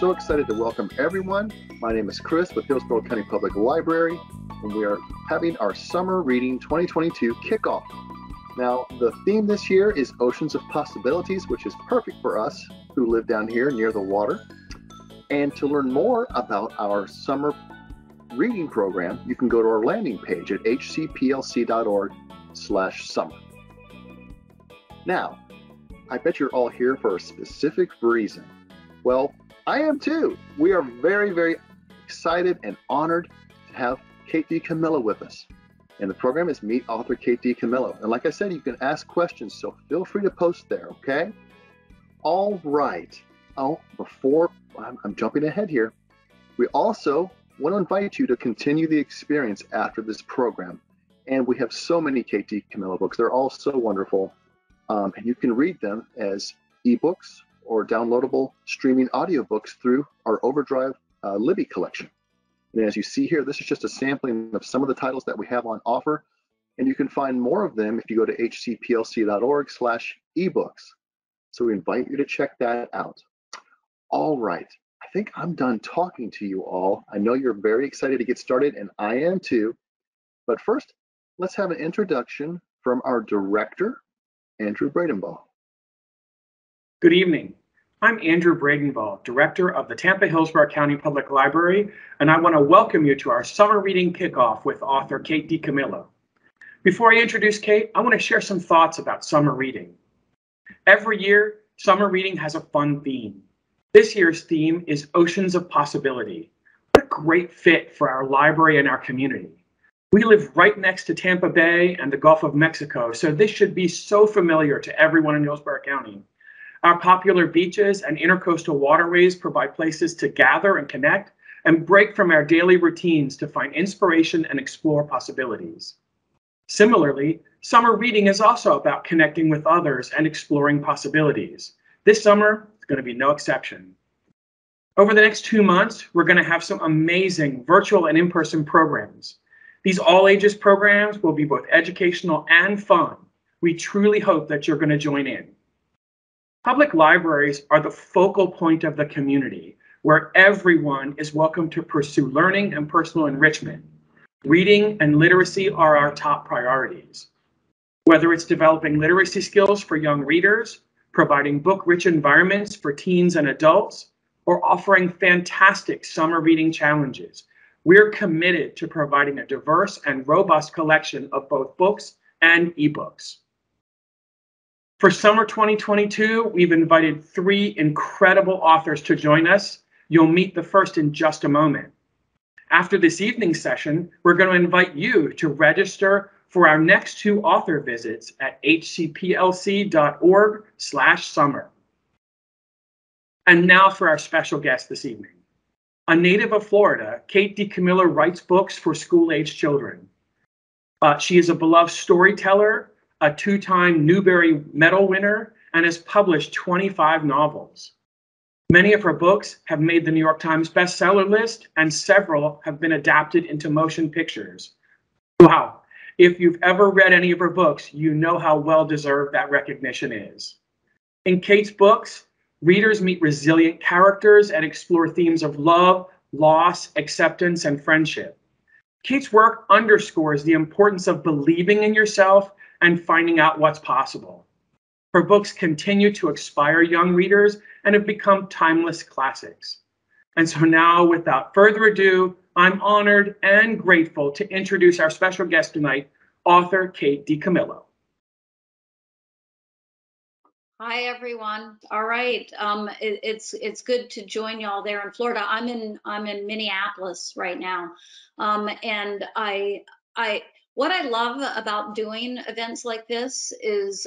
so excited to welcome everyone. My name is Chris with Hillsborough County Public Library, and we are having our Summer Reading 2022 kickoff. Now, the theme this year is Oceans of Possibilities, which is perfect for us who live down here near the water. And to learn more about our summer reading program, you can go to our landing page at hcplc.org/summer. Now, I bet you're all here for a specific reason. Well, I am too. We are very, very excited and honored to have Kate DiCamillo with us. And the program is Meet Author Kate DiCamillo. And like I said, you can ask questions, so feel free to post there, okay? All right. Oh, before I'm jumping ahead here, we also want to invite you to continue the experience after this program. And we have so many Kate DiCamillo books. They're all so wonderful. And you can read them as ebooks or downloadable streaming audiobooks through our Overdrive Libby collection. And as you see here, this is just a sampling of some of the titles that we have on offer. And you can find more of them if you go to hcplc.org/ebooks. So we invite you to check that out. All right, I think I'm done talking to you all. I know you're very excited to get started, and I am too. But first, let's have an introduction from our director, Andrew Bradenbaugh. Good evening. I'm Andrew Bradenbaugh, Director of the Tampa Hillsborough County Public Library, and I want to welcome you to our summer reading kickoff with author Kate DiCamillo. Before I introduce Kate, I want to share some thoughts about summer reading. Every year, summer reading has a fun theme. This year's theme is Oceans of Possibility. What a great fit for our library and our community. We live right next to Tampa Bay and the Gulf of Mexico, so this should be so familiar to everyone in Hillsborough County. Our popular beaches and intercoastal waterways provide places to gather and connect and break from our daily routines to find inspiration and explore possibilities. Similarly, summer reading is also about connecting with others and exploring possibilities. This summer is going to be no exception. Over the next 2 months, we're going to have some amazing virtual and in-person programs. These all-ages programs will be both educational and fun. We truly hope that you're going to join in. Public libraries are the focal point of the community, where everyone is welcome to pursue learning and personal enrichment. Reading and literacy are our top priorities. Whether it's developing literacy skills for young readers, providing book-rich environments for teens and adults, or offering fantastic summer reading challenges, we're committed to providing a diverse and robust collection of both books and ebooks. For summer 2022, we've invited 3 incredible authors to join us. You'll meet the first in just a moment. After this evening session, we're going to invite you to register for our next 2 author visits at hcplc.org/summer. And now for our special guest this evening. A native of Florida, Kate DiCamillo writes books for school-age children. She is a beloved storyteller, a 2-time Newberry Medal winner, and has published 25 novels. Many of her books have made the New York Times bestseller list, and several have been adapted into motion pictures. Wow, if you've ever read any of her books, you know how well-deserved that recognition is. In Kate's books, readers meet resilient characters and explore themes of love, loss, acceptance, and friendship. Kate's work underscores the importance of believing in yourself and finding out what's possible. Her books continue to inspire young readers and have become timeless classics. And so now, without further ado, I'm honored and grateful to introduce our special guest tonight, author Kate DiCamillo. Hi, everyone. All right. It's good to join y'all there in Florida. I'm in Minneapolis right now. And what I love about doing events like this is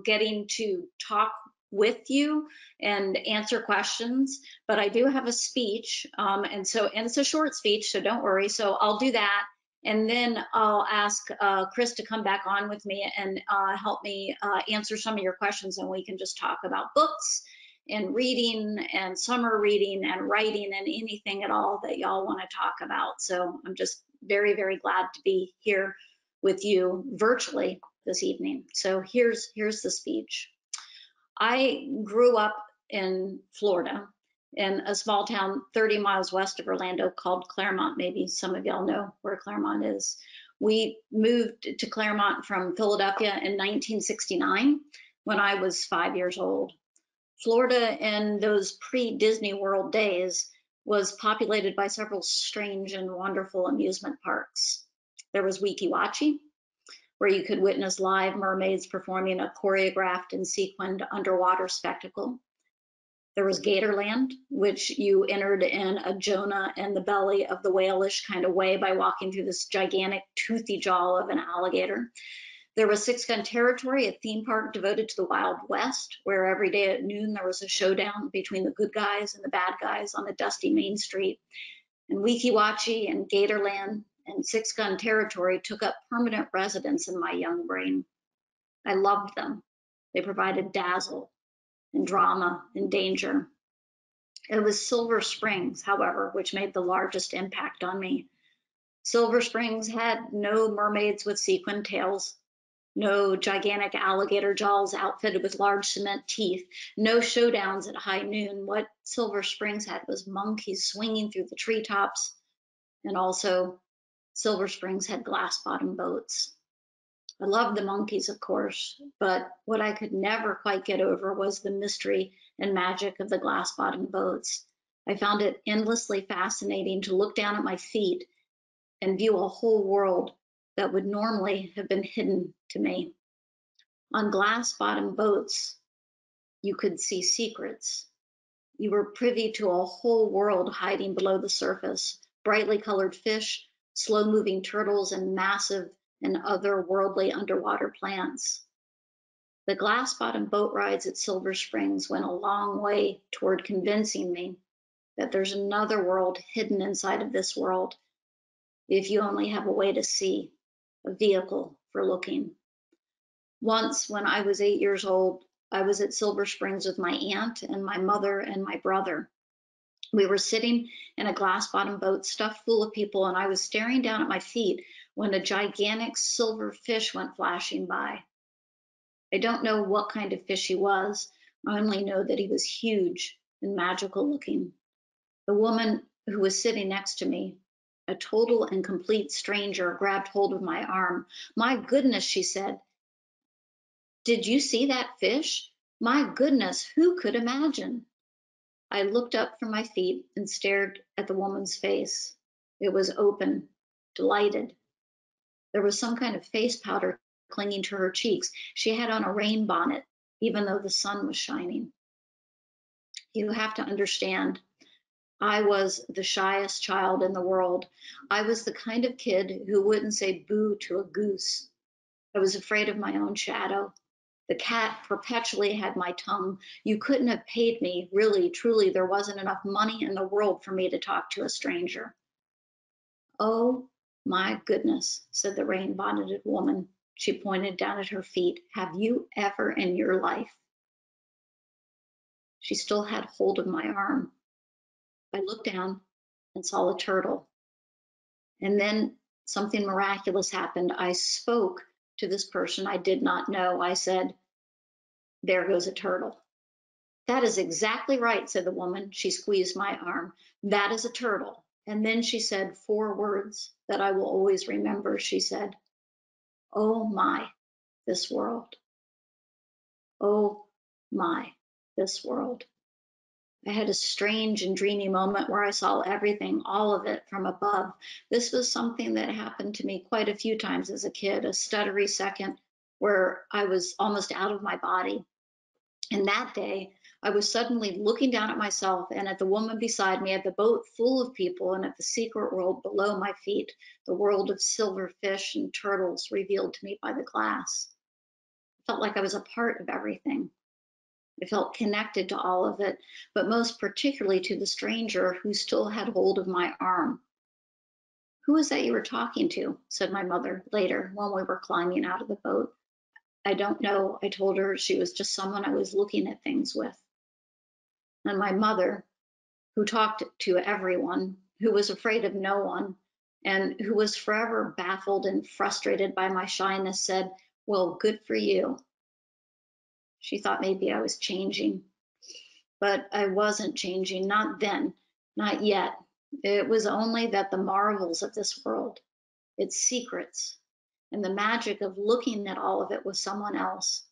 getting to talk with you and answer questions. But I do have a speech, and it's a short speech, so don't worry. So I'll do that, and then I'll ask Chris to come back on with me and help me answer some of your questions, and we can just talk about books and reading and summer reading and writing and anything at all that y'all want to talk about. So I'm just very, very glad to be here with you virtually this evening. So here's the speech. I grew up in Florida, in a small town 30 miles west of Orlando called Claremont. Maybe some of y'all know where Claremont is. We moved to Claremont from Philadelphia in 1969 when I was 5 years old. Florida in those pre-Disney World days was populated by several strange and wonderful amusement parks. There was Weeki Wachee, where you could witness live mermaids performing a choreographed and sequined underwater spectacle. There was Gatorland, which you entered in a Jonah and the belly of the whale-ish kind of way by walking through this gigantic toothy jaw of an alligator. There was Six Gun Territory, a theme park devoted to the Wild West, where every day at noon there was a showdown between the good guys and the bad guys on a dusty main street. And Weeki Wachee and Gatorland and Six Gun Territory took up permanent residence in my young brain. I loved them. They provided dazzle and drama and danger. It was Silver Springs, however, which made the largest impact on me. Silver Springs had no mermaids with sequin tails, no gigantic alligator jaws outfitted with large cement teeth, no showdowns at high noon. What Silver Springs had was monkeys swinging through the treetops, and also Silver Springs had glass-bottom boats. I loved the monkeys, of course, but what I could never quite get over was the mystery and magic of the glass-bottom boats. I found it endlessly fascinating to look down at my feet and view a whole world that would normally have been hidden to me. On glass-bottom boats, you could see secrets. You were privy to a whole world hiding below the surface, brightly colored fish, slow-moving turtles, and massive and otherworldly underwater plants. The glass-bottom boat rides at Silver Springs went a long way toward convincing me that there's another world hidden inside of this world, if you only have a way to see, a vehicle for looking. Once, when I was 8 years old, I was at Silver Springs with my aunt and my mother and my brother. We were sitting in a glass-bottom boat stuffed full of people, and I was staring down at my feet when a gigantic silver fish went flashing by. I don't know what kind of fish he was. I only know that he was huge and magical looking. The woman who was sitting next to me, a total and complete stranger, grabbed hold of my arm. "My goodness," she said. "Did you see that fish? My goodness, who could imagine?" I looked up from my feet and stared at the woman's face. It was open, delighted. There was some kind of face powder clinging to her cheeks. She had on a rain bonnet, even though the sun was shining. You have to understand, I was the shyest child in the world. I was the kind of kid who wouldn't say boo to a goose. I was afraid of my own shadow. The cat perpetually had my tongue. You couldn't have paid me. Really, truly, there wasn't enough money in the world for me to talk to a stranger. "Oh, my goodness," said the rain-bonneted woman. She pointed down at her feet. "Have you ever in your life?" She still had hold of my arm. I looked down and saw a turtle. And then something miraculous happened. I spoke to this person I did not know. I said, "There goes a turtle." "That is exactly right," said the woman. She squeezed my arm. "That is a turtle." And then she said 4 words that I will always remember. She said, "Oh my, this world. Oh my, this world." I had a strange and dreamy moment where I saw everything, all of it, from above. This was something that happened to me quite a few times as a kid, a stuttery second where I was almost out of my body. And that day, I was suddenly looking down at myself and at the woman beside me, at the boat full of people, and at the secret world below my feet, the world of silver fish and turtles revealed to me by the glass. I felt like I was a part of everything. I felt connected to all of it, but most particularly to the stranger who still had hold of my arm. "Who was that you were talking to?" said my mother later when we were climbing out of the boat. "I don't know," I told her. "She was just someone I was looking at things with." And my mother, who talked to everyone, who was afraid of no one, and who was forever baffled and frustrated by my shyness, said, "Well, good for you." She thought maybe I was changing. But I wasn't changing, not then, not yet. It was only that the marvels of this world, its secrets, and the magic of looking at all of it with someone else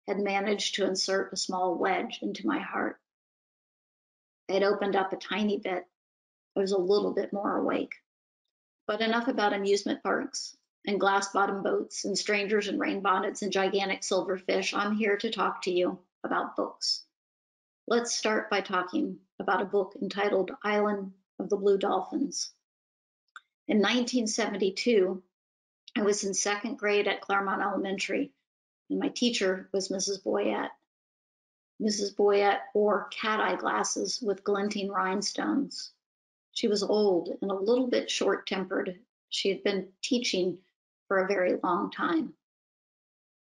had managed to insert a small wedge into my heart. It opened up a tiny bit. I was a little bit more awake. But enough about amusement parks and glass-bottom boats and strangers in rain bonnets and gigantic silverfish. I'm here to talk to you about books. Let's start by talking about a book entitled Island of the Blue Dolphins. In 1972, I was in second grade at Claremont Elementary, and my teacher was Mrs. Boyette. Mrs. Boyette wore cat-eye glasses with glinting rhinestones. She was old and a little bit short-tempered. She had been teaching for a very long time.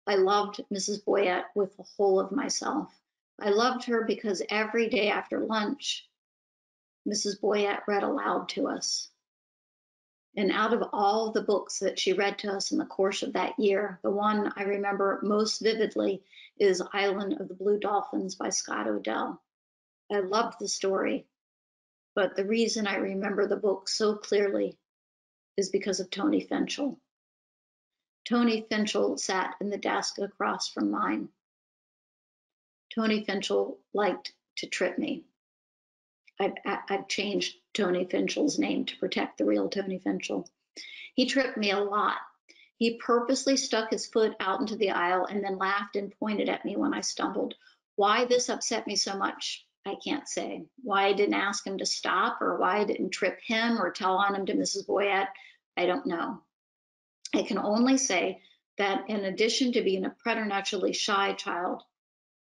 I loved Mrs. Boyette with the whole of myself. I loved her because every day after lunch, Mrs. Boyette read aloud to us. And out of all the books that she read to us in the course of that year, the one I remember most vividly is Island of the Blue Dolphins by Scott Odell. I loved the story, but the reason I remember the book so clearly is because of Tony Finchel. Tony Finchel sat in the desk across from mine. Tony Finchel liked to trip me. I've changed Tony Finchel's name to protect the real Tony Finchel. He tripped me a lot. He purposely stuck his foot out into the aisle and then laughed and pointed at me when I stumbled. Why this upset me so much, I can't say. Why I didn't ask him to stop, or why I didn't trip him or tell on him to Mrs. Boyette, I don't know. I can only say that in addition to being a preternaturally shy child,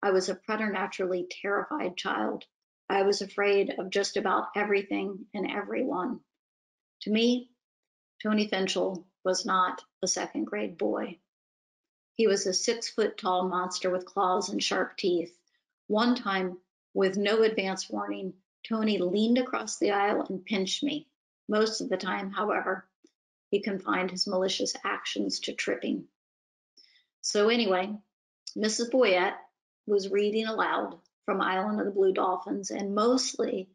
I was a preternaturally terrified child. I was afraid of just about everything and everyone. To me, Tony Finchel was not a second grade boy. He was a 6-foot-tall monster with claws and sharp teeth. One time, with no advance warning, Tony leaned across the aisle and pinched me. Most of the time, however, he confined his malicious actions to tripping. So anyway, Mrs. Boyette was reading aloud from Island of the Blue Dolphins, and mostly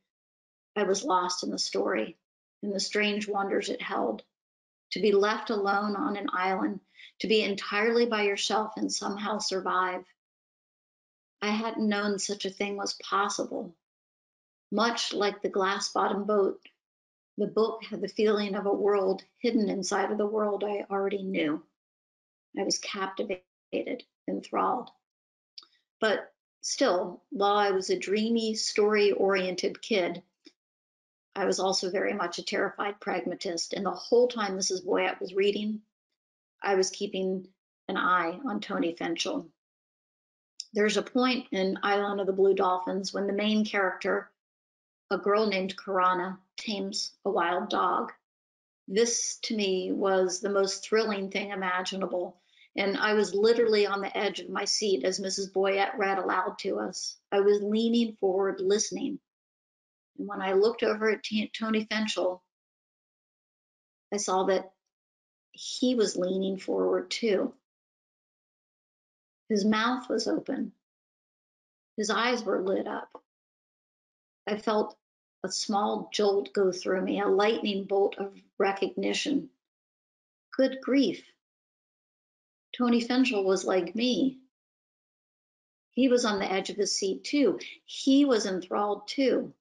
I was lost in the story and the strange wonders it held. To be left alone on an island, to be entirely by yourself and somehow survive. I hadn't known such a thing was possible. Much like the glass-bottom boat, the book had the feeling of a world hidden inside of the world I already knew. I was captivated, enthralled. But still, while I was a dreamy, story-oriented kid, I was also very much a terrified pragmatist. And the whole time Mrs. Boyette was reading, I was keeping an eye on Tony Finchel. There's a point in Island of the Blue Dolphins when the main character, a girl named Karana, tames a wild dog. This, to me, was the most thrilling thing imaginable. And I was literally on the edge of my seat as Mrs. Boyette read aloud to us. I was leaning forward, listening. And when I looked over at Tony Finchel, I saw that he was leaning forward too. His mouth was open. His eyes were lit up. I felt a small jolt go through me, a lightning bolt of recognition. Good grief. Tony Finchel was like me. He was on the edge of his seat too. He was enthralled too.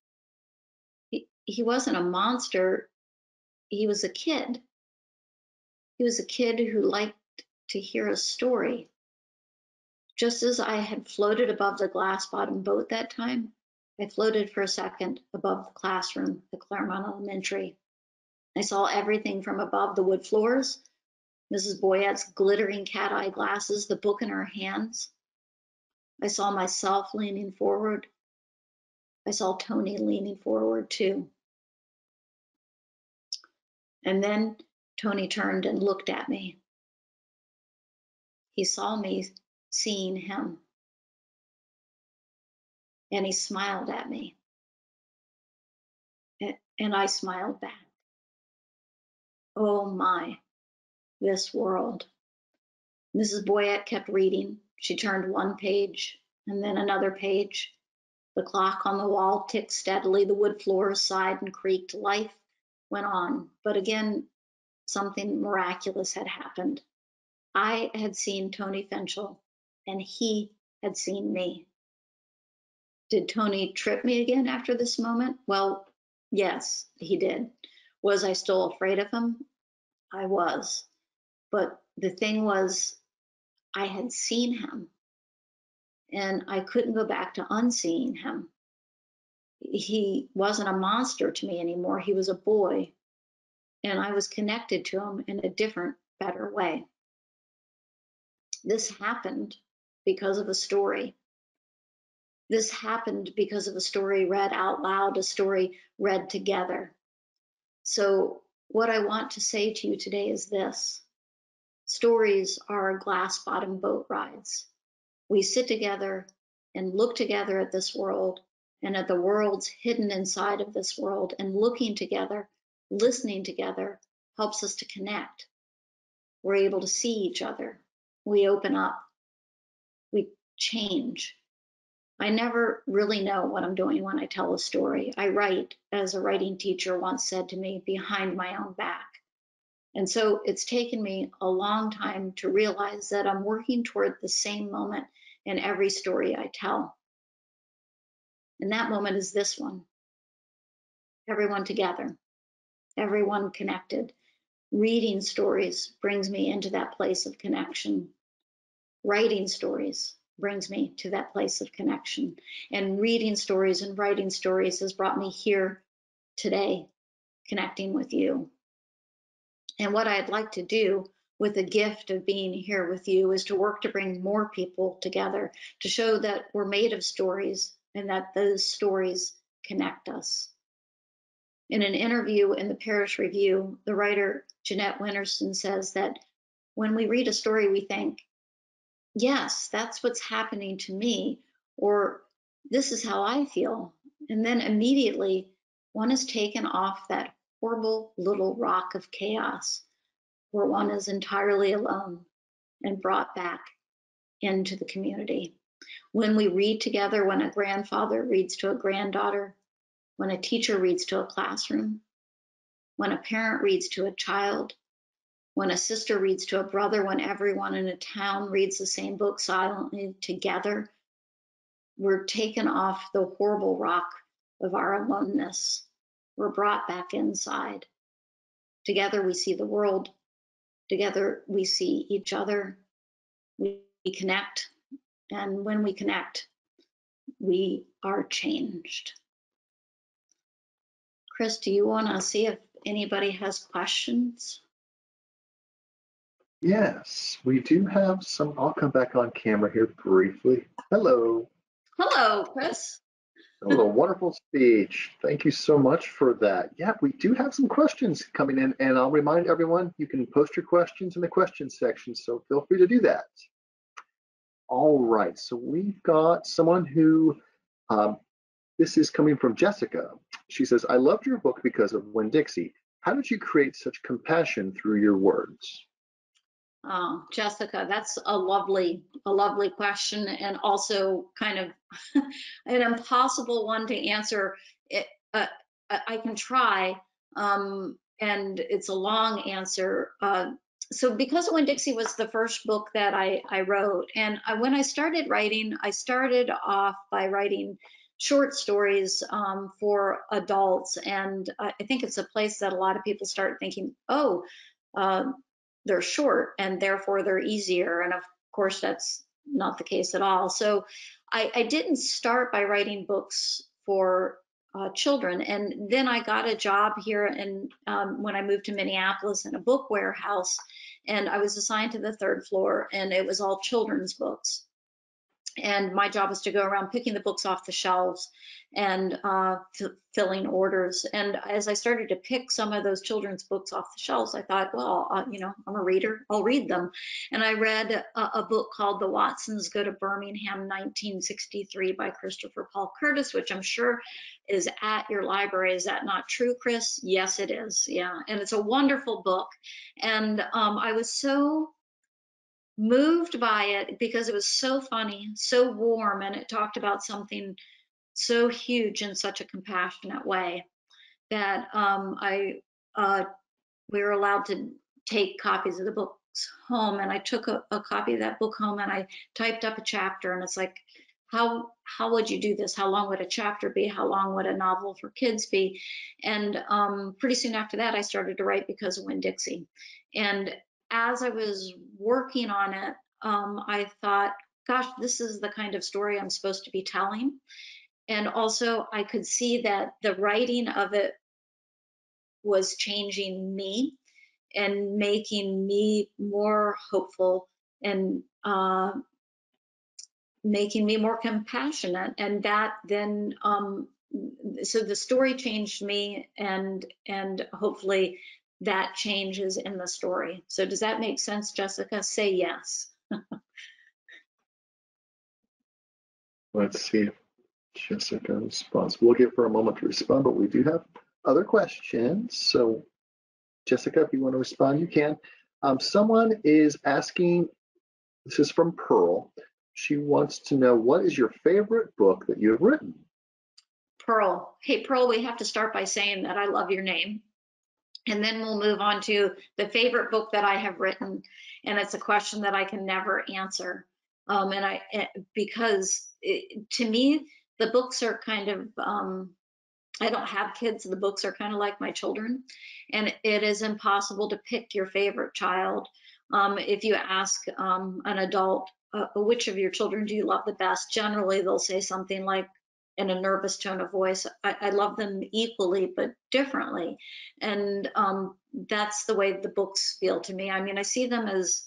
He wasn't a monster. He was a kid. He was a kid who liked to hear a story. Just as I had floated above the glass-bottom boat that time, I floated for a second above the classroom at Claremont Elementary. I saw everything from above the wood floors, Mrs. Boyette's glittering cat-eye glasses, the book in her hands. I saw myself leaning forward. I saw Tony leaning forward too. And then Tony turned and looked at me. He saw me seeing him. And he smiled at me. And I smiled back. Oh my, this world. Mrs. Boyette kept reading. She turned one page and then another page. The clock on the wall ticked steadily. The wood floors sighed and creaked. Life went on. But again, something miraculous had happened. I had seen Tony Finchel, and he had seen me. Did Tony trip me again after this moment? Well, yes, he did. Was I still afraid of him? I was. But the thing was, I had seen him, and I couldn't go back to unseeing him. He wasn't a monster to me anymore. He was a boy, and I was connected to him in a different, better way. This happened because of a story. This happened because of a story read out loud, a story read together. So what I want to say to you today is this. Stories are glass-bottom boat rides. We sit together and look together at this world and at the worlds hidden inside of this world, and looking together, listening together helps us to connect. We're able to see each other. We open up. We change. I never really know what I'm doing when I tell a story. I write, as a writing teacher once said to me, behind my own back. And so it's taken me a long time to realize that I'm working toward the same moment in every story I tell. And that moment is this one. Everyone together, everyone connected. Reading stories brings me into that place of connection. Writing stories brings me to that place of connection. And reading stories and writing stories has brought me here today, connecting with you. And what I'd like to do with the gift of being here with you is to work to bring more people together, to show that we're made of stories and that those stories connect us. In an interview in the Parish Review, the writer Jeanette Winterston says that when we read a story, we think, yes, that's what's happening to me, or this is how I feel. And then immediately one is taken off that horrible little rock of chaos where one is entirely alone and brought back into the community. When we read together, when a grandfather reads to a granddaughter, when a teacher reads to a classroom, when a parent reads to a child, when a sister reads to a brother, when everyone in a town reads the same book silently together, we're taken off the horrible rock of our aloneness. We're brought back inside. Together we see the world. Together we see each other. We connect. And when we connect, we are changed. Chris, do you want to see if anybody has questions? Yes, we do have some. I'll come back on camera here briefly. Hello. Hello, Chris. That was a wonderful speech. Thank you so much for that. Yeah, we do have some questions coming in, and I'll remind everyone you can post your questions in the questions section, so feel free to do that. All right, so we've got someone who, this is coming from Jessica. She says, I loved your book because of Winn-Dixie. How did you create such compassion through your words? Oh, Jessica, that's a lovely question, and also kind of an impossible one to answer. I can try, and it's a long answer. So because Winn-Dixie was the first book that I wrote, and when I started writing, I started off by writing short stories for adults, and I think it's a place that a lot of people start thinking, oh, they're short and therefore they're easier. And of course, that's not the case at all. So I didn't start by writing books for children. And then I got a job here when I moved to Minneapolis in a book warehouse, and I was assigned to the third floor, and it was all children's books. And my job was to go around picking the books off the shelves and filling orders. And as I started to pick some of those children's books off the shelves, I thought, well, I'm a reader, I'll read them. And I read a book called The Watsons Go to Birmingham, 1963 by Christopher Paul Curtis, which I'm sure is at your library. Is that not true, Chris? Yes, it is. Yeah. And it's a wonderful book. And I was so moved by it because it was so funny, so warm, and it talked about something so huge in such a compassionate way that we were allowed to take copies of the books home, and I took a copy of that book home and I typed up a chapter, and it's like, how would you do this? How long would a chapter be? How long would a novel for kids be? And pretty soon after that, I started to write Because of Winn-Dixie. And as I was working on it, I thought, gosh, this is the kind of story I'm supposed to be telling. And also I could see that the writing of it was changing me and making me more hopeful and making me more compassionate. And that then, so the story changed me, and hopefully that changes in the story. So does that make sense, Jessica? Say yes. Let's see if Jessica responds. We'll give her a moment to respond, but we do have other questions. So Jessica, if you want to respond, you can. Someone is asking, this is from Pearl. She wants to know, what is your favorite book that you have written? Pearl. Hey, Pearl, we have to start by saying that I love your name. And then we'll move on to the favorite book that I have written. And it's a question that I can never answer. Because to me, the books are kind of, I don't have kids. The books are kind of like my children. And it is impossible to pick your favorite child. If you ask an adult, which of your children do you love the best? Generally, they'll say something like, in a nervous tone of voice, I love them equally, but differently. And that's the way the books feel to me. I mean, I see them as,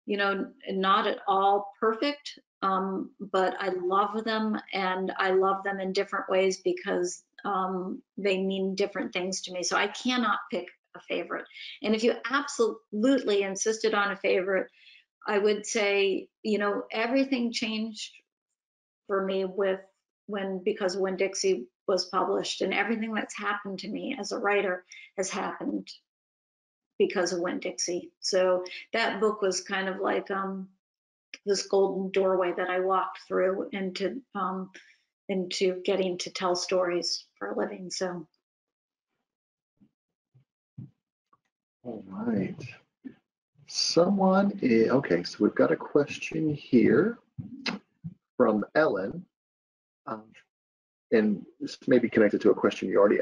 you know, not at all perfect, but I love them, and I love them in different ways because they mean different things to me. So I cannot pick a favorite. And if you absolutely insisted on a favorite, I would say, you know, everything changed for me because when Winn-Dixie was published, and everything that's happened to me as a writer has happened because of Winn-Dixie. So that book was kind of like this golden doorway that I walked through into getting to tell stories for a living. So. All right. Okay, so we've got a question here from Ellen. And this may be connected to a question you already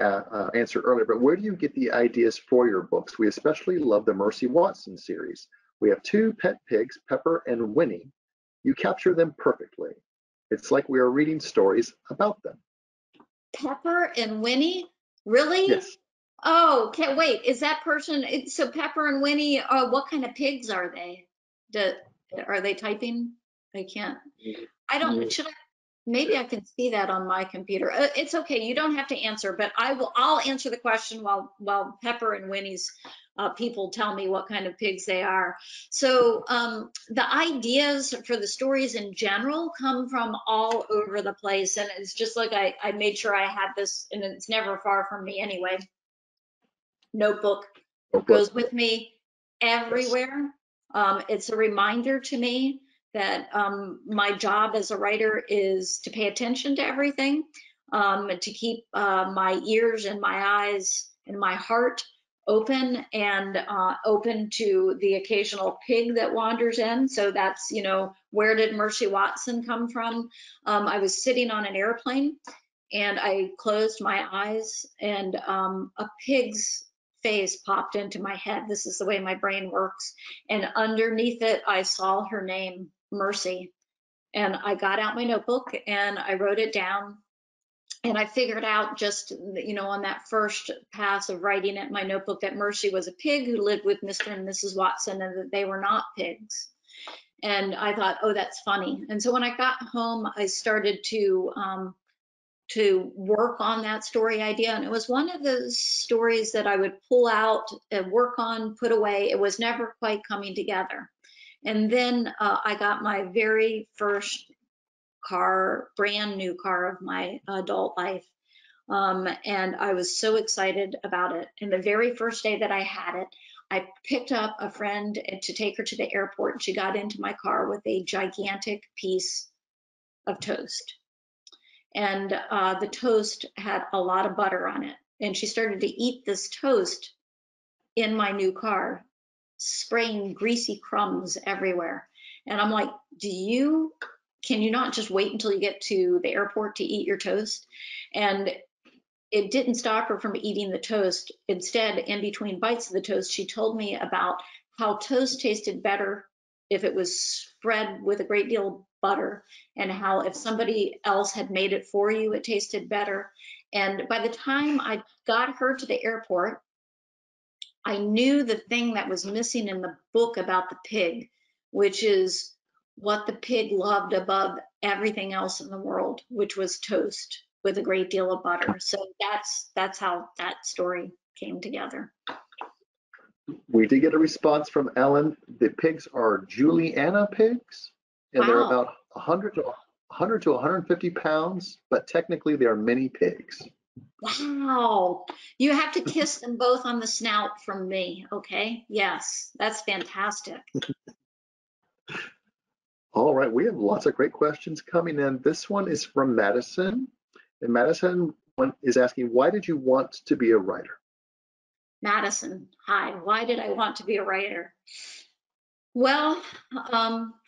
answered earlier, but where do you get the ideas for your books? We especially love the Mercy Watson series. We have 2 pet pigs, Pepper and Winnie. You capture them perfectly. It's like we are reading stories about them. Pepper and Winnie? Really? Yes. Oh, can't wait. Is that person, so Pepper and Winnie, what kind of pigs are they? Are they typing? I can't. I don't, maybe I can see that on my computer. It's okay, you don't have to answer, but I'll answer the question while Pepper and Winnie's people tell me what kind of pigs they are. So the ideas for the stories in general come from all over the place, and it's just like I made sure I had this, and it's never far from me anyway. Notebook goes with me everywhere. It's a reminder to me that my job as a writer is to pay attention to everything, to keep my ears and my eyes and my heart open, and open to the occasional pig that wanders in. So that's, you know, where did Mercy Watson come from? I was sitting on an airplane and I closed my eyes, and a pig's face popped into my head. This is the way my brain works. And underneath it, I saw her name, Mercy. And I got out my notebook and I wrote it down. And I figured out just, you know, on that first pass of writing it in my notebook that Mercy was a pig who lived with Mr. and Mrs. Watson, and that they were not pigs. And I thought, oh, that's funny. And so when I got home, I started to work on that story idea. And it was one of those stories that I would pull out and work on, put away. It was never quite coming together. And then I got my very first car, brand new car of my adult life. And I was so excited about it. And the very first day that I had it, I picked up a friend to take her to the airport. And she got into my car with a gigantic piece of toast. and the toast had a lot of butter on it. And she started to eat this toast in my new car, spraying greasy crumbs everywhere. And I'm like, can you not just wait until you get to the airport to eat your toast? And it didn't stop her from eating the toast. Instead, in between bites of the toast, she told me about how toast tasted better if it was spread with a great deal of butter, and how if somebody else had made it for you, it tasted better. And by the time I got her to the airport, I knew the thing that was missing in the book about the pig, which is what the pig loved above everything else in the world, which was toast with a great deal of butter. So that's how that story came together. We did get a response from Ellen. The pigs are Juliana pigs, and they're about 100 to 150 pounds, but technically they are mini pigs. Wow. You have to kiss them both on the snout from me, okay? Yes, that's fantastic. All right, we have lots of great questions coming in. This one is from Madison, and Madison is asking, why did you want to be a writer? Madison, hi. Why did I want to be a writer? Well,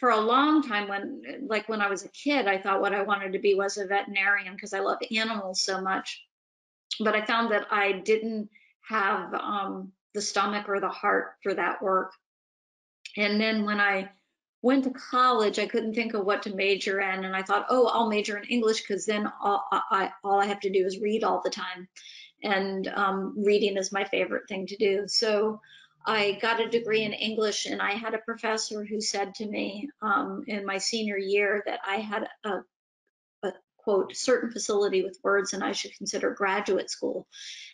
for a long time, when I was a kid, I thought what I wanted to be was a veterinarian because I love animals so much. But I found that I didn't have the stomach or the heart for that work. And then when I went to college, I couldn't think of what to major in, and I thought, oh, I'll major in English because then all I have to do is read all the time, and reading is my favorite thing to do. So I got a degree in English, and I had a professor who said to me in my senior year that I had a quote, certain facility with words, and I should consider graduate school.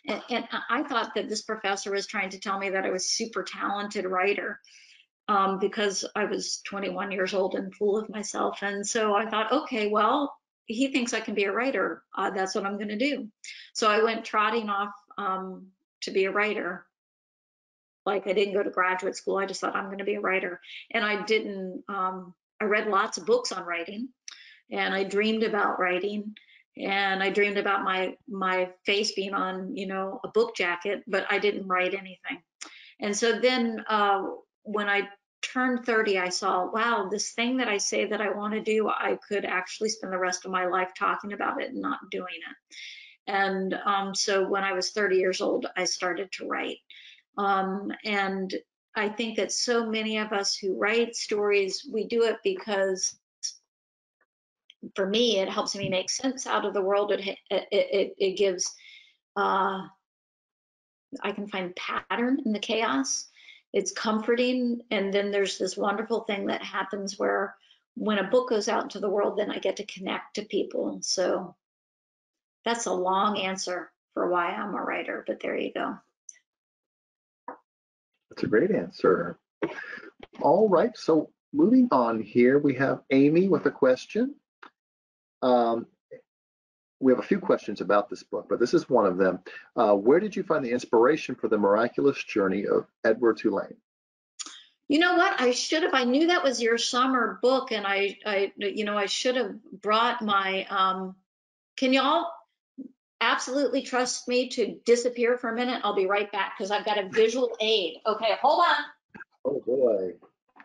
And I thought that this professor was trying to tell me that I was super talented writer because I was 21 years old and full of myself. And so I thought, okay, well, he thinks I can be a writer. That's what I'm going to do. So I went trotting off to be a writer. Like, I didn't go to graduate school. I just thought I'm going to be a writer. And I didn't, I read lots of books on writing. And I dreamed about writing, and I dreamed about my face being on, a book jacket, but I didn't write anything. And so then when I turned 30, I saw, wow, this thing that I say that I want to do, I could actually spend the rest of my life talking about it and not doing it. And so when I was 30 years old, I started to write. And I think that so many of us who write stories, we do it because, for me, it helps me make sense out of the world. It gives, I can find pattern in the chaos. It's comforting. And then there's this wonderful thing that happens where when a book goes out into the world, then I get to connect to people. So that's a long answer for why I'm a writer, but there you go. That's a great answer. All right, so moving on here, we have Amy with a question. We have a few questions about this book, but this is one of them. Where did you find the inspiration for the miraculous journey of Edward Tulane? You know what? I knew that was your summer book, and I should have brought my, can y'all absolutely trust me to disappear for a minute? I'll be right back because I've got a visual aid. Okay, hold on. Oh boy,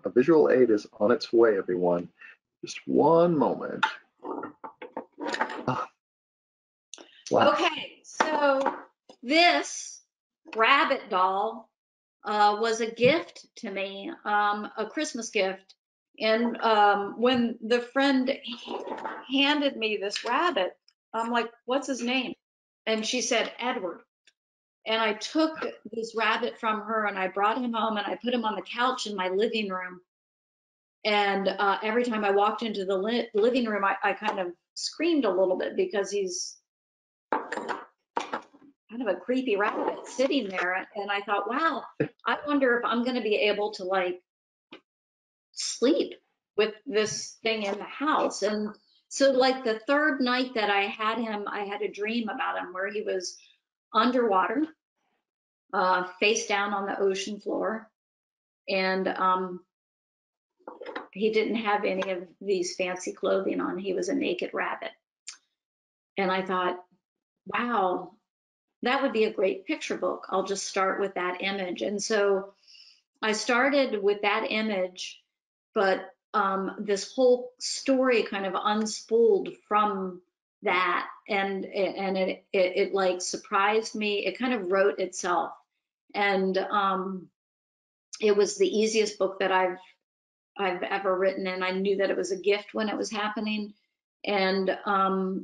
a visual aid is on its way, everyone. Just one moment. Wow. Okay, so this rabbit doll was a gift to me, a Christmas gift. And when the friend handed me this rabbit, I'm like, what's his name? And she said, Edward. And I took this rabbit from her and I brought him home and I put him on the couch in my living room. And every time I walked into the living room, I kind of screamed a little bit because he's kind of a creepy rabbit sitting there. And I thought, wow, I wonder if I'm going to be able to like sleep with this thing in the house. And so like the third night that I had him, I had a dream about him where he was underwater, face down on the ocean floor. And he didn't have any of these fancy clothing on. He was a naked rabbit. And I thought, wow, that would be a great picture book. I'll just start with that image. And so I started with that image, but this whole story kind of unspooled from that, and it like surprised me. It kind of wrote itself, and it was the easiest book that I've ever written, and I knew that it was a gift when it was happening. And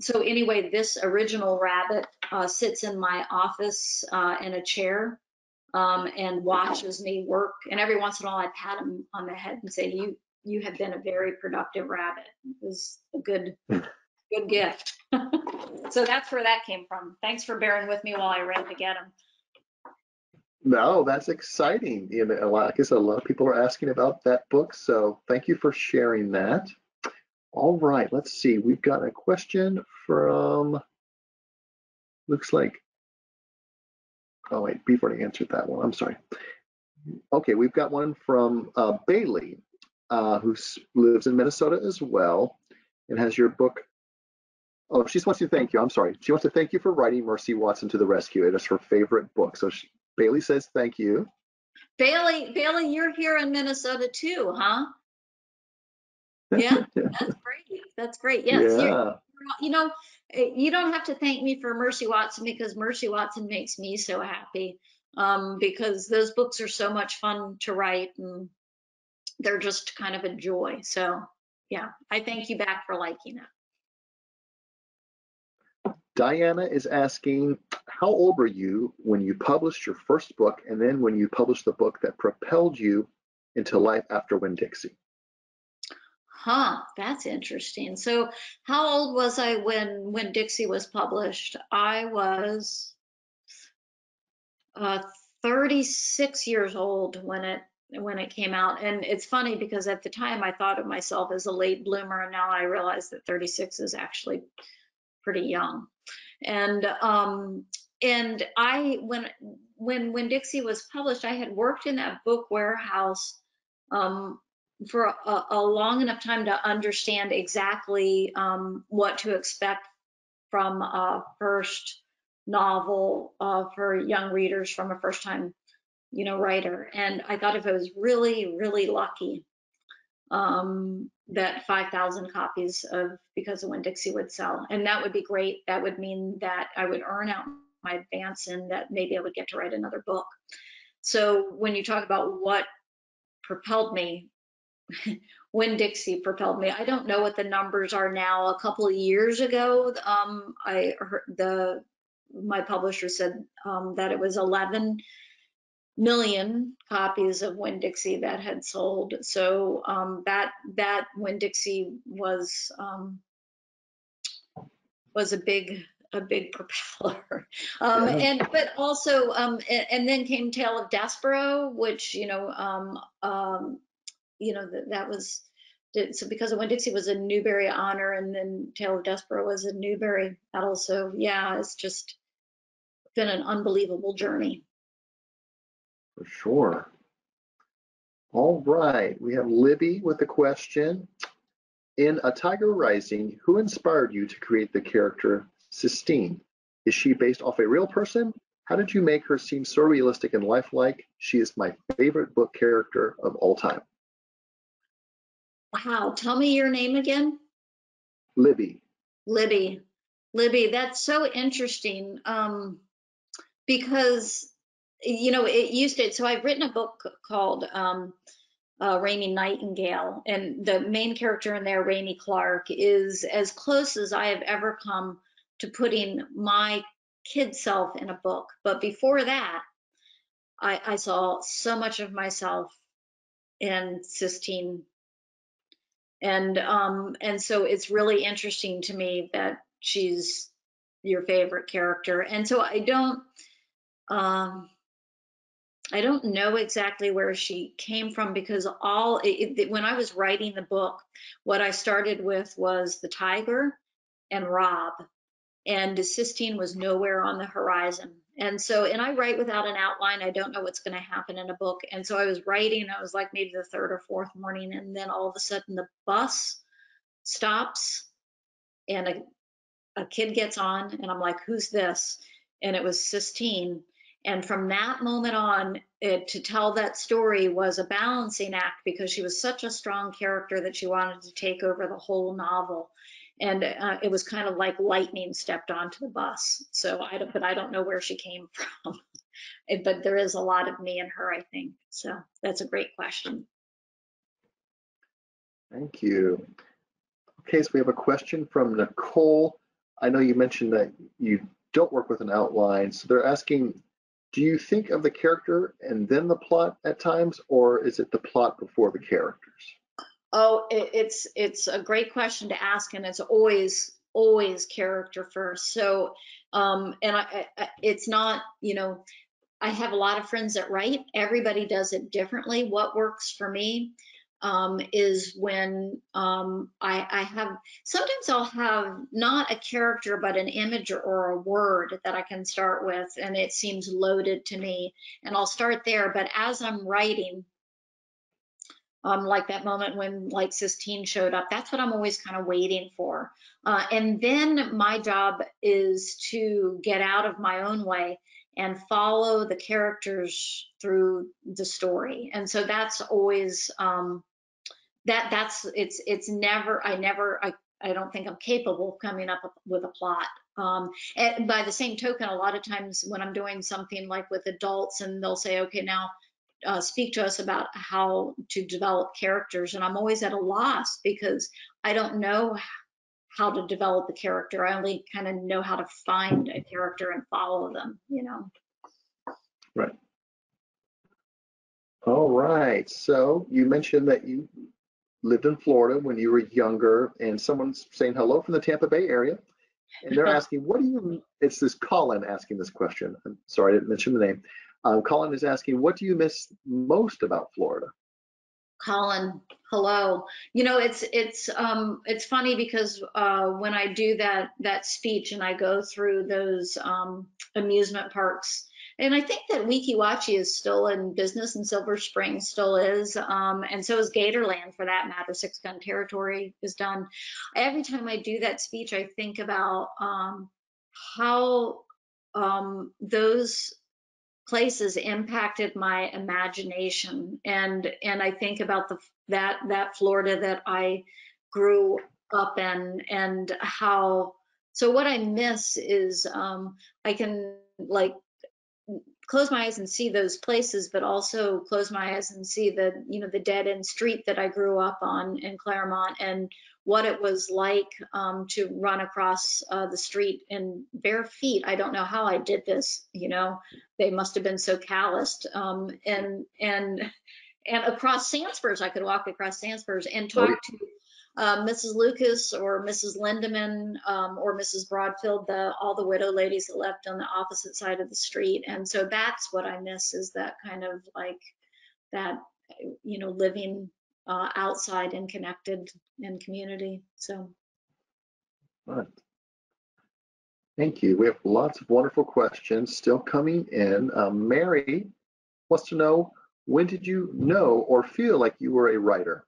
so anyway, this original rabbit sits in my office in a chair and watches me work. And every once in a while, I pat him on the head and say, "You have been a very productive rabbit." It was a good gift. So that's where that came from. Thanks for bearing with me while I ran to get him. No, that's exciting. You know, like I said, a lot of people are asking about that book, so thank you for sharing that. All right, let's see. We've got a question from, looks like, oh wait, we've already answered that one. I'm sorry. Okay, we've got one from Bailey, who lives in Minnesota as well, and has your book. Oh, she wants to thank you. I'm sorry. She wants to thank you for writing Mercy Watson to the Rescue. It is her favorite book. So Bailey says thank you. Bailey, you're here in Minnesota too, huh? Yeah, that's great. That's great. Yes, Yeah. you know, you don't have to thank me for Mercy Watson, because Mercy Watson makes me so happy, because those books are so much fun to write, and they're just kind of a joy. So yeah, I thank you back for liking it. Diana is asking, how old were you when you published your first book, and then when you published the book that propelled you into life after Winn-Dixie? Huh, that's interesting. So how old was I when Dixie was published? I was 36 years old when it came out. And it's funny because at the time I thought of myself as a late bloomer, and now I realize that 36 is actually pretty young. And I when Dixie was published, I had worked in that book warehouse for a long enough time to understand exactly what to expect from a first novel for young readers, from a first time writer. And I thought if I was really, really lucky, that 5,000 copies of Because of Winn-Dixie would sell. And that would be great. That would mean that I would earn out my advance, and that maybe I would get to write another book. So when you talk about what propelled me, Winn-Dixie propelled me. I don't know what the numbers are now. A couple of years ago, I heard my publisher said that it was 11 million copies of Winn-Dixie that had sold. So that Winn-Dixie was a big propeller. But also and then came Tale of Despereaux, which that was, so Because of Winn-Dixie was a Newberry honor, and then Tale of Despereaux was a Newberry medal. So yeah, it's just been an unbelievable journey. For sure. All right, we have Libby with a question. In A Tiger Rising, who inspired you to create the character Sistine? Is she based off a real person? How did you make her seem so realistic and lifelike? She is my favorite book character of all time. Wow, tell me your name again. Libby. Libby, that's so interesting, because it used to. So I've written a book called Rainy Nightingale, and the main character in there, Rainy Clark, is as close as I have ever come to putting my kid self in a book. But before that, I saw so much of myself in Sistine. And so it's really interesting to me that she's your favorite character. And so I don't know exactly where she came from, because when I was writing the book, what I started with was the tiger and Rob, and Sistine was nowhere on the horizon. And I write without an outline. I don't know what's going to happen in a book. And so I was writing, I was like maybe the third or fourth morning, and then all of a sudden the bus stops, and a kid gets on, and I'm like, who's this? And it was Sistine. And from that moment on, to tell that story was a balancing act, because she was such a strong character that she wanted to take over the whole novel. And it was kind of like lightning stepped onto the bus. So but I don't know where she came from. But there is a lot of me in her, I think. So that's a great question. Thank you. Okay, so we have a question from Nicole. I know you mentioned that you don't work with an outline, so they're asking, do you think of the character and then the plot at times, or is it the plot before the characters? Oh, it's a great question to ask, and it's always character first. So, and it's not, I have a lot of friends that write. Everybody does it differently. What works for me is when I have, sometimes I'll have not a character, but an image or a word that I can start with, and it seems loaded to me, and I'll start there. But as I'm writing, like that moment when like Sistine showed up, that's what I'm always kind of waiting for. And then my job is to get out of my own way and follow the characters through the story. And so that's always, it's never, I don't think I'm capable of coming up with a plot. And by the same token, a lot of times when I'm doing something like with adults, and they'll say, okay, now speak to us about how to develop characters. And I'm always at a loss, because I don't know how to develop a character. I only kind of know how to find a character and follow them, Right. All right. So you mentioned that you lived in Florida when you were younger, and someone's saying hello from the Tampa Bay area. And they're asking, it's this Colin asking this question. I'm sorry, I didn't mention the name. Colin is asking, what do you miss most about Florida? Colin, hello. It's funny, because when I do that speech and I go through those amusement parks, and I think that Weeki Wachee is still in business, and Silver Spring still is, and so is Gatorland, for that matter. Six Gun Territory is done. Every time I do that speech, I think about how those places impacted my imagination, and I think about that Florida that I grew up in, and how. So what I miss is I can like close my eyes and see those places, but also close my eyes and see the dead end street that I grew up on in Claremont, and what it was like to run across the street in bare feet. I don't know how I did this. They must have been so calloused. And across Sandspurs, I could walk across Sandspurs and talk to Mrs. Lucas or Mrs. Lindeman or Mrs. Broadfield, all the widow ladies that left on the opposite side of the street. And so that's what I miss, is that kind of like that, living outside and connected in community. So. Right. Thank you. We have lots of wonderful questions still coming in. Mary wants to know, when did you know or feel like you were a writer?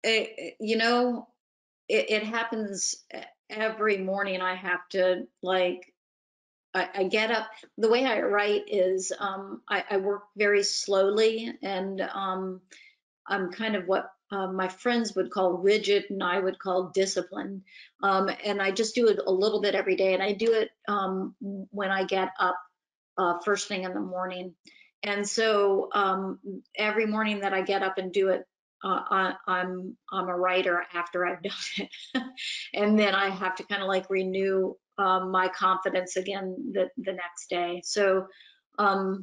It happens every morning. I have to I get up. The way I write is I work very slowly, and I'm kind of what my friends would call rigid, and I would call disciplined. And I just do it a little bit every day, and I do it when I get up first thing in the morning. And so every morning that I get up and do it, I'm a writer after I've done it. And then I have to kind of like renew my confidence again the next day. So I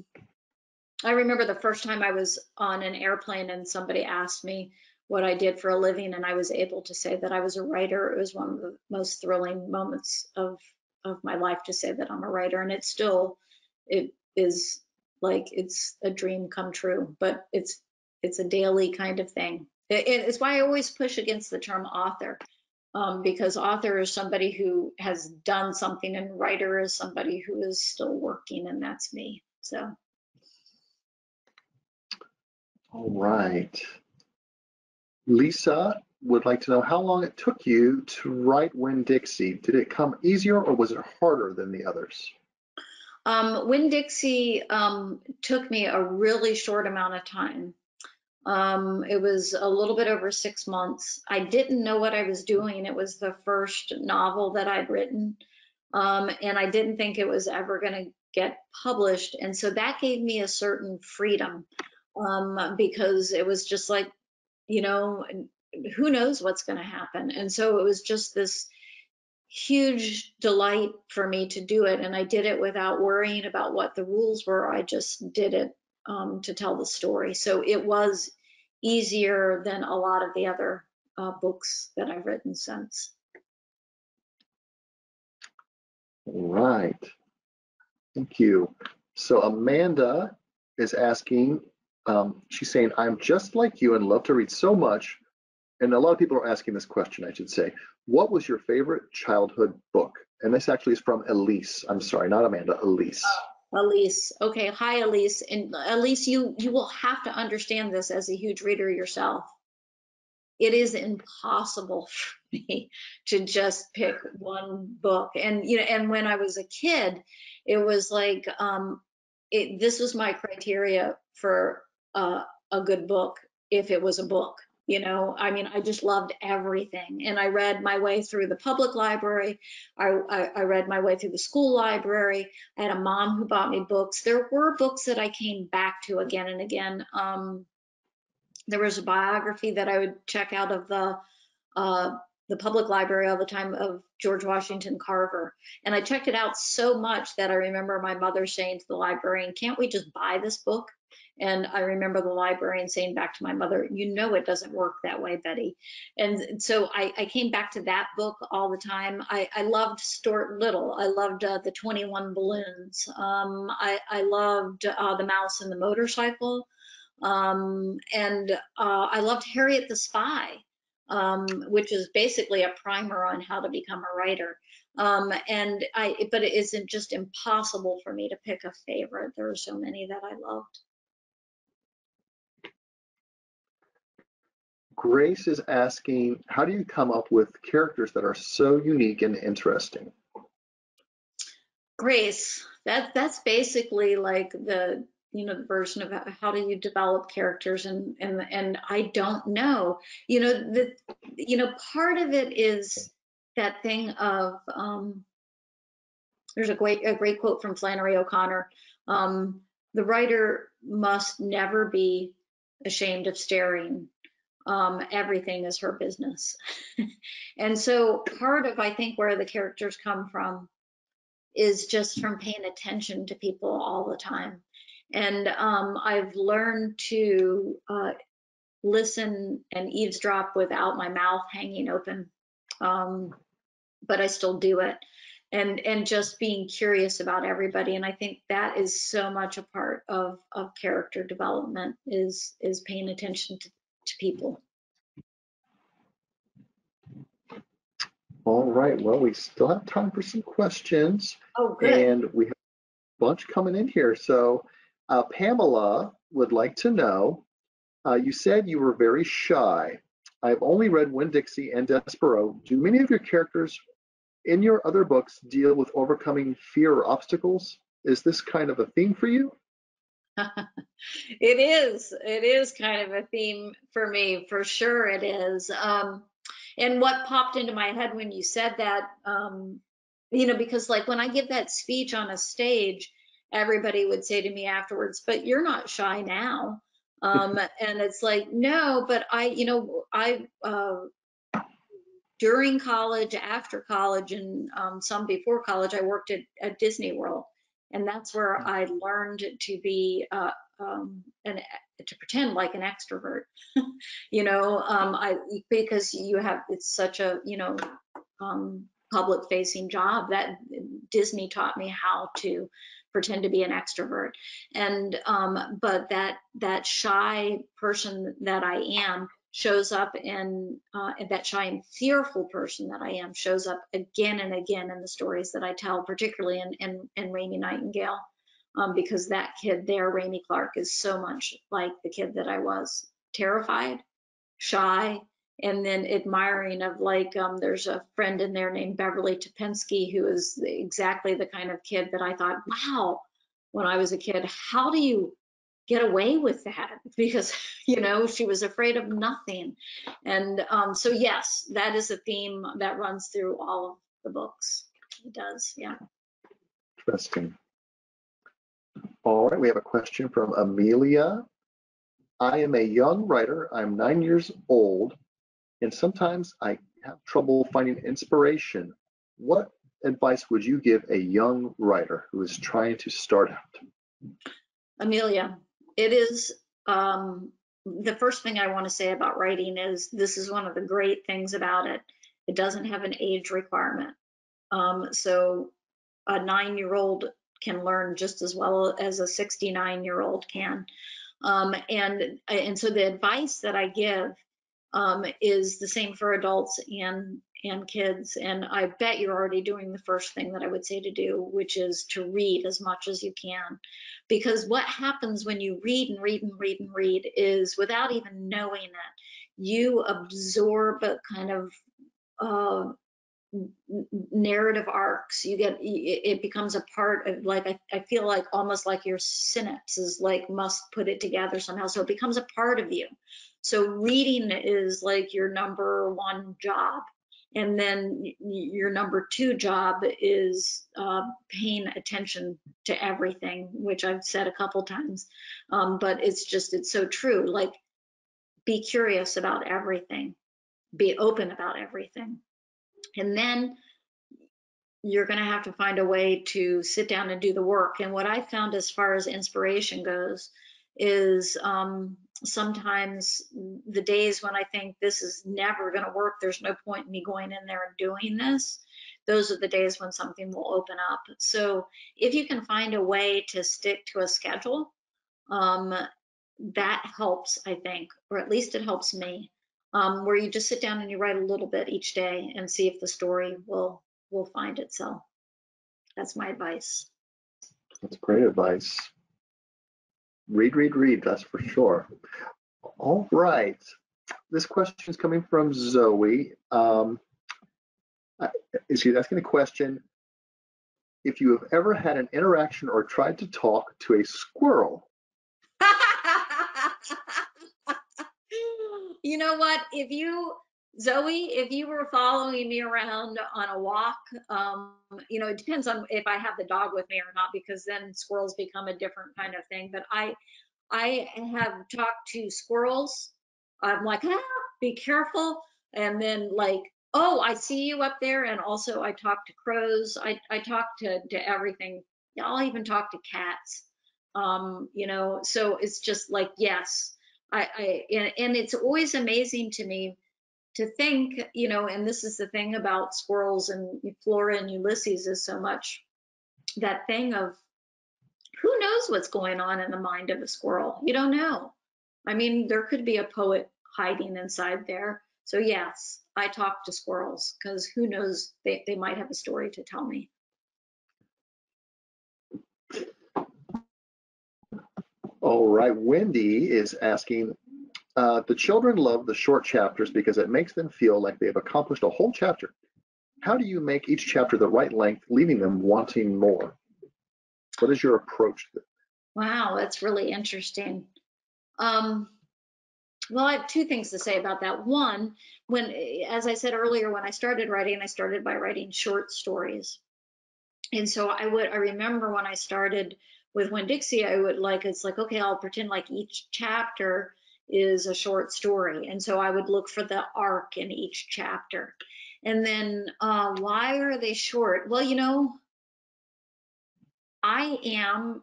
remember the first time I was on an airplane and somebody asked me what I did for a living, and I was able to say that I was a writer. It was one of the most thrilling moments of my life to say that I'm a writer. And it is like, it's a dream come true, but it's a daily kind of thing. It's why I always push against the term author, because author is somebody who has done something, and writer is somebody who is still working, and that's me. So. All right. Lisa would like to know how long it took you to write Winn-Dixie. Did it come easier or was it harder than the others? Winn-Dixie took me a really short amount of time. It was a little bit over 6 months. I didn't know what I was doing. It was the first novel that I'd written, and I didn't think it was ever going to get published. And so that gave me a certain freedom, because it was just like, you know, who knows what's going to happen. And so it was just this huge delight for me to do it. And I did it without worrying about what the rules were. I just did it to tell the story. So it was easier than a lot of the other books that I've written since. Right. Thank you. So Amanda is asking, she's saying, I'm just like you and love to read so much. And a lot of people are asking this question, I should say. What was your favorite childhood book? And this actually is from Elise. I'm sorry, not Amanda, Elise. Elise. Okay. Hi, Elise. And Elise, you will have to understand this as a huge reader yourself. It is impossible for me to just pick one book. And, you know, and when I was a kid, it was like, this was my criteria for a good book, if it was a book. You know, I mean, I just loved everything. And I read my way through the public library. I read my way through the school library. I had a mom who bought me books. There were books that I came back to again and again. There was a biography that I would check out of the public library all the time of George Washington Carver. And I checked it out so much that I remember my mother saying to the librarian, can't we just buy this book? And I remember the librarian saying back to my mother, you know, it doesn't work that way, Betty. And so I came back to that book all the time. I loved Stuart Little. I loved the 21 Balloons. I loved The Mouse and the Motorcycle. And I loved Harriet the Spy, which is basically a primer on how to become a writer. But it isn't just impossible for me to pick a favorite. There are so many that I loved. Grace is asking, how do you come up with characters that are so unique and interesting? Grace, that's basically like the version of how do you develop characters, and I don't know. Part of it is that thing of there's a great quote from Flannery O'Connor. The writer must never be ashamed of staring. Everything is her business. And so part of, I think, where the characters come from is just from paying attention to people all the time. And I've learned to listen and eavesdrop without my mouth hanging open, but I still do it. And just being curious about everybody. And I think that is so much a part of character development is paying attention to people. All right, well, we still have time for some questions. Oh, good. And we have a bunch coming in here. So Pamela would like to know, you said you were very shy. I've only read Winn-Dixie and Despereaux. Do many of your characters in your other books deal with overcoming fear or obstacles? Is this kind of a theme for you? It is kind of a theme for me, for sure it is. And what popped into my head when you said that, because like when I give that speech on a stage, everybody would say to me afterwards, but you're not shy now. And it's like, no, but during college, after college, and some before college, I worked at Disney World. And that's where I learned to be to pretend like an extrovert, because it's such a public facing job that Disney taught me how to pretend to be an extrovert. And but that shy person that I am shows up in that shy and fearful person that I am shows up again and again in the stories that I tell, particularly in Rainy Nightingale, because that kid there, Rainy Clark, is so much like the kid that I was: terrified, shy, and then admiring of like, there's a friend in there named Beverly Topensky, who is exactly the kind of kid that I thought, wow, when I was a kid, how do you get away with that? Because, you know, she was afraid of nothing. And so yes, that is a theme that runs through all of the books. It does, yeah. Interesting. All right, we have a question from Amelia. I am a young writer. I'm 9 years old, and sometimes I have trouble finding inspiration. What advice would you give a young writer who is trying to start out? Amelia, it is the first thing I want to say about writing is this is one of the great things about it. It doesn't have an age requirement. So a 9-year-old can learn just as well as a 69-year-old can. And so the advice that I give is the same for adults and kids. And I bet you're already doing the first thing that I would say to do, which is to read as much as you can. Because what happens when you read and read and read and read is, without even knowing it, you absorb a kind of narrative arcs. You get, it becomes a part of, like, I feel like almost like your synapses like must put it together somehow, so it becomes a part of you. So reading is like your number one job, and then your number two job is paying attention to everything, which I've said a couple times, but it's so true. Like, be curious about everything, be open about everything. And then you're going to have to find a way to sit down and do the work. And what I found as far as inspiration goes is sometimes the days when I think this is never going to work, there's no point in me going in there and doing this, those are the days when something will open up. So if you can find a way to stick to a schedule, that helps, I think, or at least it helps me. Where you just sit down and you write a little bit each day and see if the story will find itself. That's my advice. That's great advice. Read, read, read, that's for sure. All right. This question is coming from Zoe. She's asking a question. If you have ever had an interaction or tried to talk to a squirrel. You know what? Zoe, if you were following me around on a walk, you know, it depends on if I have the dog with me or not, because then squirrels become a different kind of thing. But I have talked to squirrels. I'm like, be careful. And then like, oh, I see you up there. And also I talk to crows. I talk to everything. Yeah, I'll even talk to cats. You know, so it's just like, yes, and it's always amazing to me to think, you know, and this is the thing about squirrels and Flora and Ulysses is so much that thing of who knows what's going on in the mind of a squirrel. You don't know. I mean, there could be a poet hiding inside there. So yes, I talk to squirrels because who knows, they might have a story to tell me. All right, Wendy is asking, the children love the short chapters because it makes them feel like they've accomplished a whole chapter. How do you make each chapter the right length, leaving them wanting more? What is your approach to this? Wow, that's really interesting. Well, I have two things to say about that. One, as I said earlier, when I started writing, I started by writing short stories. And so I remember when I started with Winn-Dixie, it's like, okay, I'll pretend like each chapter is a short story. And so I would look for the arc in each chapter. And then why are they short? Well, you know, I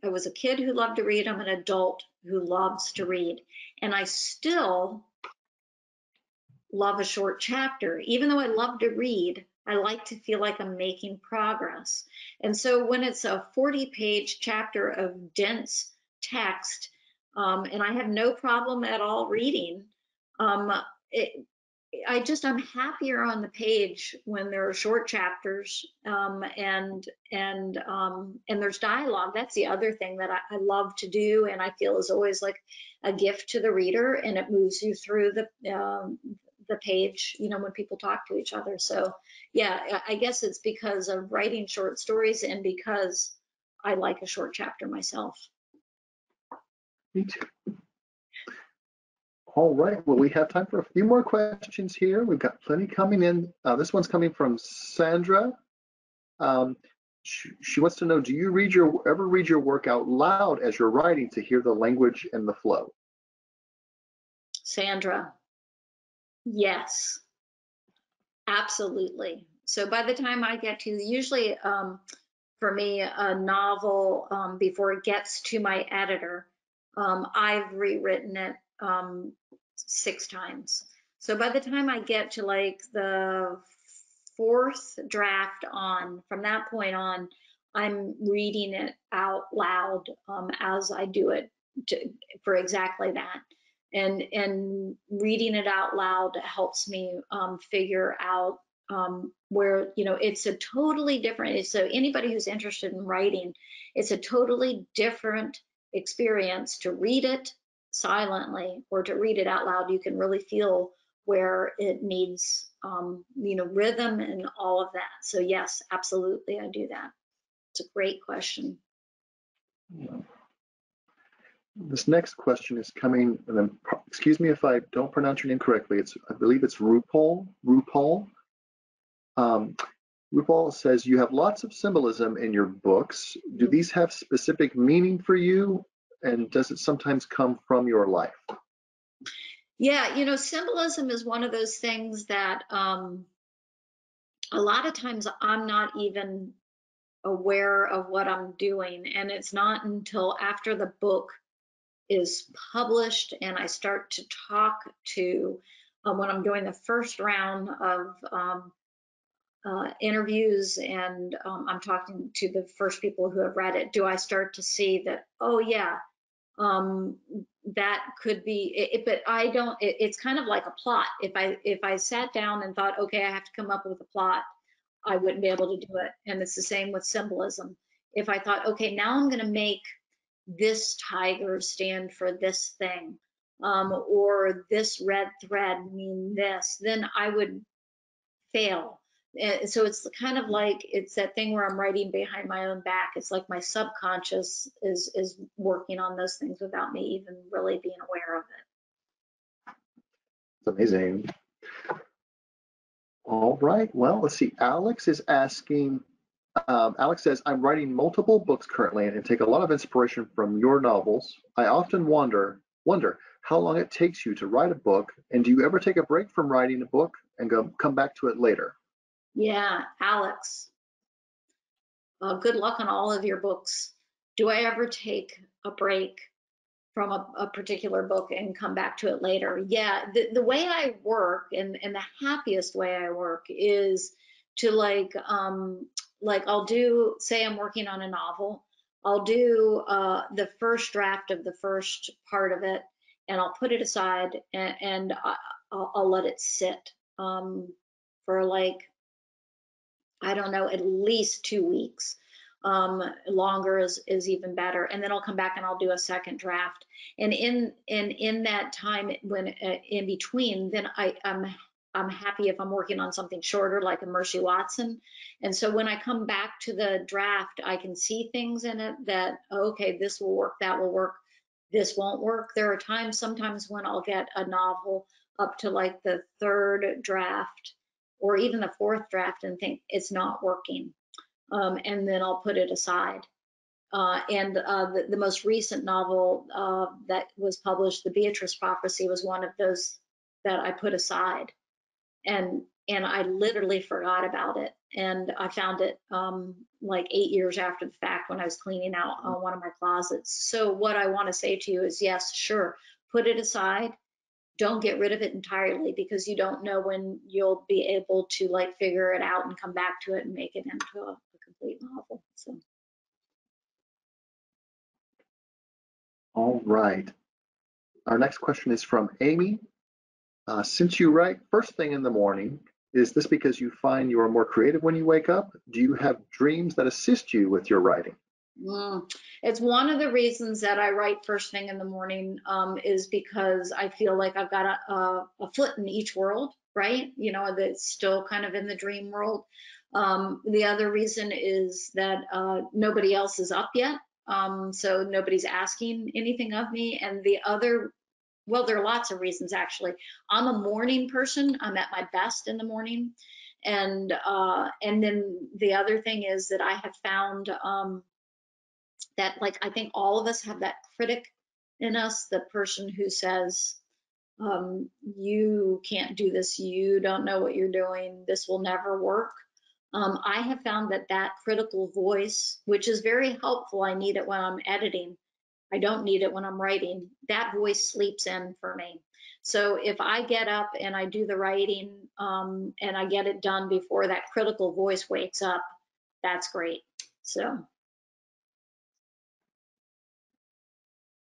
was a kid who loved to read. I'm an adult who loves to read. And I still love a short chapter. Even though I love to read, I like to feel like I'm making progress. And so when it's a 40-page chapter of dense text, and I have no problem at all reading, I'm happier on the page when there are short chapters, and there's dialogue. That's the other thing that I love to do, and I feel is always like a gift to the reader, and it moves you through the page, when people talk to each other. So yeah, I guess it's because of writing short stories and because I like a short chapter myself. Me too. All right, well, we have time for a few more questions here. We've got plenty coming in. This one's coming from Sandra. She wants to know, do you ever read your work out loud as you're writing to hear the language and the flow? Sandra, yes, absolutely. So by the time I get to, usually for me, a novel, before it gets to my editor, I've rewritten it 6 times. So by the time I get to like the 4th draft on, from that point on, I'm reading it out loud as I do it for exactly that. And reading it out loud helps me figure out where, it's a totally different, so anybody who's interested in writing, it's a totally different experience to read it silently or to read it out loud. You can really feel where it needs, rhythm and all of that. So yes, absolutely, I do that. It's a great question. This next question is coming, and then excuse me if I don't pronounce your name correctly. I believe it's RuPaul. RuPaul says, you have lots of symbolism in your books. Do these have specific meaning for you? And does it sometimes come from your life? Yeah, symbolism is one of those things that a lot of times I'm not even aware of what I'm doing. And it's not until after the book is published and I start to talk to, when I'm doing the first round of interviews and I'm talking to the first people who have read it, do I start to see that, oh yeah, that could be it, but I don't, it's kind of like a plot. If I sat down and thought, okay, I have to come up with a plot, I wouldn't be able to do it. And it's the same with symbolism. If I thought, okay, now I'm going to make this tiger stand for this thing, or this red thread mean this, then I would fail. And so it's kind of like, it's that thing where I'm writing behind my own back. It's like my subconscious is working on those things without me even really being aware of it. It's amazing. All right, well, let's see. Alex is asking, Alex says, I'm writing multiple books currently and take a lot of inspiration from your novels. I often wonder how long it takes you to write a book, and do you ever take a break from writing a book and come back to it later? Yeah, Alex, good luck on all of your books. Do I ever take a break from a particular book and come back to it later? Yeah, the way I work and the happiest way I work is to like I'll do, say I'm working on a novel, I'll do the first draft of the first part of it and I'll put it aside and I'll let it sit for like, I don't know, at least 2 weeks. Longer is even better. And then I'll come back and I'll do a second draft. And in that time, when in between, then I'm happy if I'm working on something shorter, like a Mercy Watson. And so when I come back to the draft, I can see things in it that, okay, this will work, that will work, this won't work. There are times, sometimes when I'll get a novel up to like the 3rd draft or even the 4th draft and think it's not working. And then I'll put it aside. The most recent novel that was published, The Beatrice Prophecy, was one of those that I put aside. And I literally forgot about it. And I found it like 8 years after the fact when I was cleaning out one of my closets. So what I want to say to you is, yes, sure, put it aside. Don't get rid of it entirely, because you don't know when you'll be able to like figure it out and come back to it and make it into a complete novel. So. All right. Our next question is from Amy. Since you write first thing in the morning, is this because you find you are more creative when you wake up? Do you have dreams that assist you with your writing? It's one of the reasons that I write first thing in the morning, is because I feel like I've got a foot in each world, right? You know, that's still kind of in the dream world. The other reason is that nobody else is up yet. So nobody's asking anything of me. And the other, well, there are lots of reasons actually. I'm a morning person. I'm at my best in the morning. And then the other thing is that I have found that, like, I think all of us have that critic in us, the person who says, you can't do this, you don't know what you're doing, this will never work. I have found that that critical voice, which is very helpful, I need it when I'm editing, I don't need it when I'm writing, that voice sleeps in for me. So if I get up and I do the writing, and I get it done before that critical voice wakes up, that's great. So.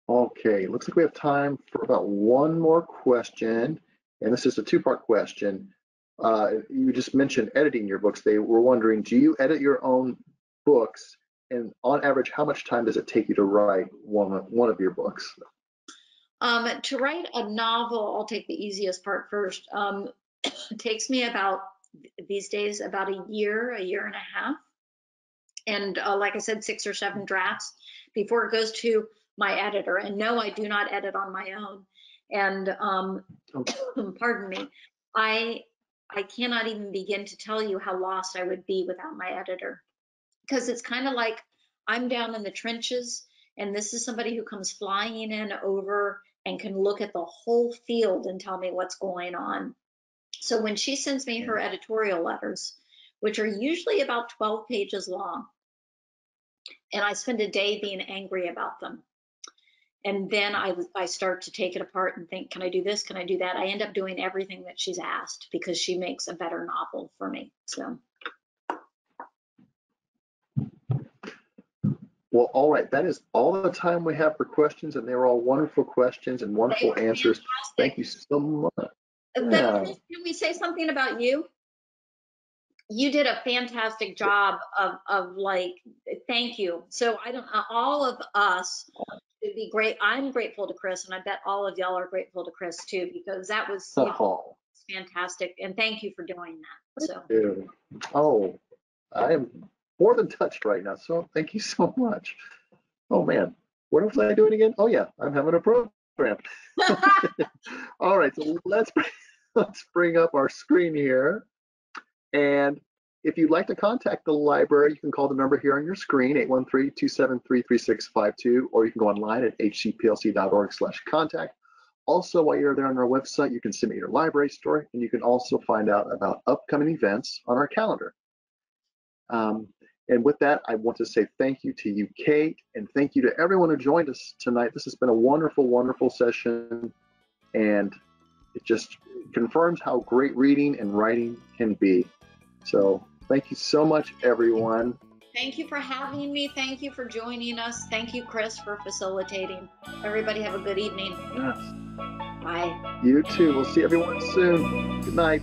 Okay, looks like we have time for about one more question, and this is a two-part question. You just mentioned editing your books. They were wondering, do you edit your own books, and on average, how much time does it take you to write one of your books? To write a novel, I'll take the easiest part first. It takes me about, these days, about a year and a half. And like I said, 6 or 7 drafts before it goes to my editor. And no, I do not edit on my own. And pardon me, I cannot even begin to tell you how lost I would be without my editor, because it's kind of like I'm down in the trenches, and this is somebody who comes flying in over and can look at the whole field and tell me what's going on. So when she sends me her editorial letters, which are usually about 12 pages long, and I spend a day being angry about them, and then I start to take it apart and think, can I do this? Can I do that? I end up doing everything that she's asked because she makes a better novel for me. So. Well, all right, that is all the time we have for questions, and they were all wonderful questions and wonderful answers. Fantastic. Thank you so much. Yeah. Can we say something about you? You did a fantastic job of like, thank you. So I don't, all of us should be great. I'm grateful to Chris, and I bet all of y'all are grateful to Chris too, because that was fantastic. And thank you for doing that. So. Oh, I am more than touched right now. So thank you so much. Oh man, what was I doing again? Oh yeah, I'm having a program. All right, so let's bring up our screen here. And if you'd like to contact the library, you can call the number here on your screen, 813-273-3652, or you can go online at hcplc.org/contact. Also, while you're there on our website, you can submit your library story, and you can also find out about upcoming events on our calendar. And with that, I want to say thank you to you, Kate, and thank you to everyone who joined us tonight. This has been a wonderful, wonderful session, and it just confirms how great reading and writing can be. So thank you so much, everyone. Thank you for having me. Thank you for joining us. Thank you, Chris, for facilitating. Everybody have a good evening. Yes. Bye. You too. We'll see everyone soon. Good night.